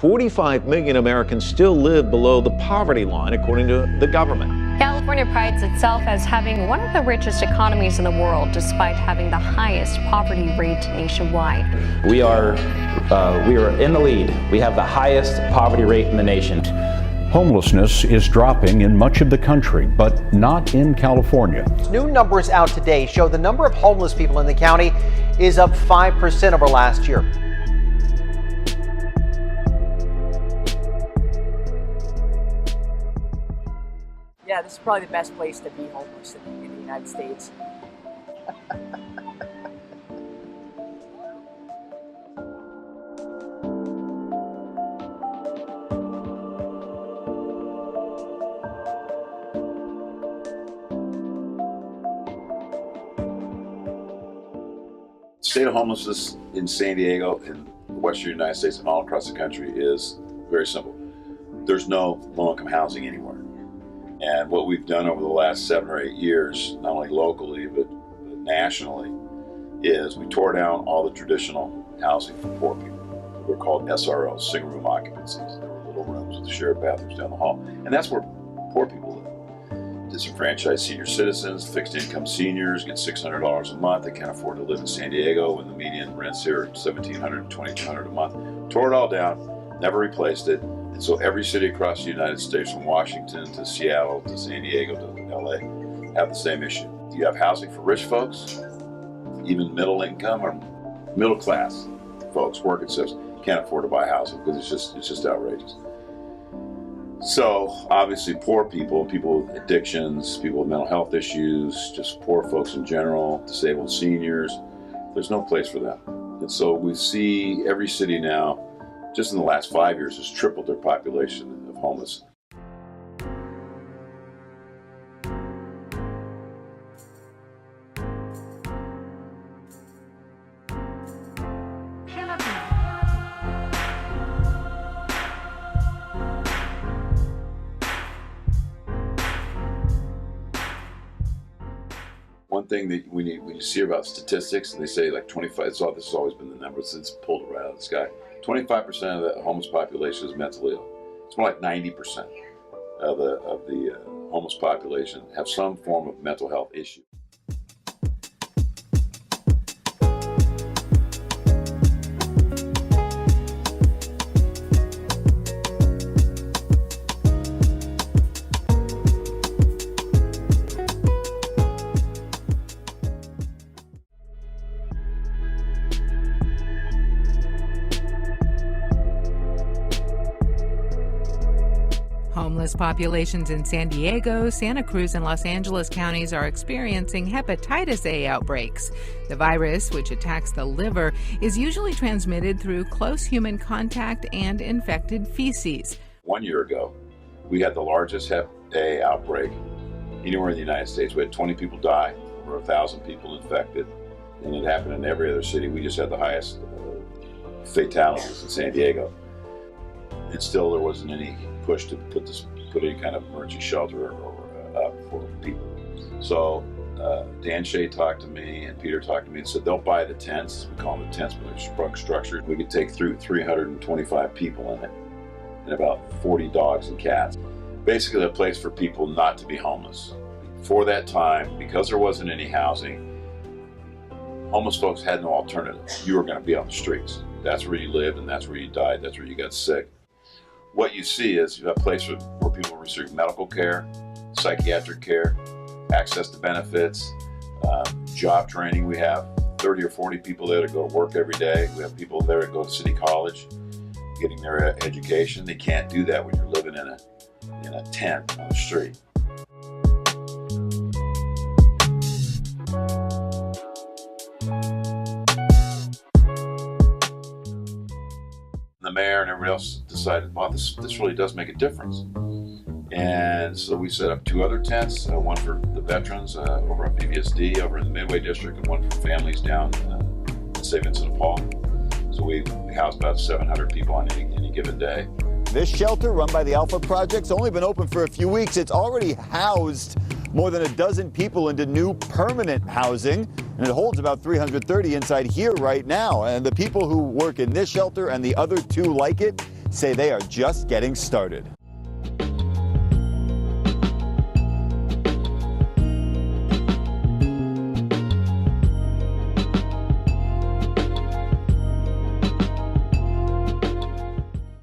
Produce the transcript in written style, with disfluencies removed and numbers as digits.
45 million Americans still live below the poverty line, according to the government. California prides itself as having one of the richest economies in the world, despite having the highest poverty rate nationwide. We are in the lead. We have the highest poverty rate in the nation. Homelessness is dropping in much of the country, but not in California. New numbers out today show the number of homeless people in the county is up 5% over last year. Yeah, this is probably the best place to be homeless in the United States. The state of homelessness in San Diego, in the western United States, and all across the country is very simple. There's no low-income housing anywhere. And what we've done over the last 7 or 8 years, not only locally but nationally, is we tore down all the traditional housing for poor people. They're called SROs, single-room occupancies. There were little rooms with shared bathrooms down the hall. And that's where poor people live. Disenfranchised senior citizens, fixed-income seniors get $600 a month. They can't afford to live in San Diego when the median rents here are $1,700, $2,200 a month. Tore it all down, never replaced it. And so every city across the United States, from Washington to Seattle to San Diego to LA, have the same issue. You have housing for rich folks, even middle income or middle class folks, working citizens, can't afford to buy housing because it's just outrageous. So obviously poor people with addictions, people with mental health issues, just poor folks in general, disabled seniors, there's no place for them. And so we see every city now, just in the last 5 years, has tripled their population of homeless. One thing that when you see about statistics, and they say like 25, this has always been the number since it's pulled right out of the sky. 25% of the homeless population is mentally ill. It's more like 90% of the homeless population have some form of mental health issue. Homeless populations in San Diego, Santa Cruz, and Los Angeles counties are experiencing hepatitis A outbreaks. The virus, which attacks the liver, is usually transmitted through close human contact and infected feces. 1 year ago, we had the largest Hep A outbreak anywhere in the United States. We had 20 people die, over 1,000 people infected, and it happened in every other city. We just had the highest fatalities in San Diego. And still there wasn't any push to put any kind of emergency shelter up for people. So Dan Shea talked to me and Peter talked to me and said they'll buy the tents. We call them the tents, but they're sprung structures. We could take through 325 people in it and about 40 dogs and cats. Basically a place for people not to be homeless. For that time, because there wasn't any housing, homeless folks had no alternative. You were going to be on the streets. That's where you lived and that's where you died. That's where you got sick. What you see is you have a place where people receive medical care, psychiatric care, access to benefits, job training. We have 30 or 40 people there to go to work every day. We have people there to go to City College, getting their education. They can't do that when you're living in a tent on the street. The mayor and everybody else decided, wow, this really does make a difference. And so we set up 2 other tents, one for the veterans over on PVSD, over in the Midway District, and one for families down in St. Vincent de Paul. So we house about 700 people on any given day. This shelter, run by the Alpha Project's only been open for a few weeks. It's already housed more than a dozen people into new permanent housing, and it holds about 330 inside here right now. And the people who work in this shelter and the other 2 like it say they are just getting started.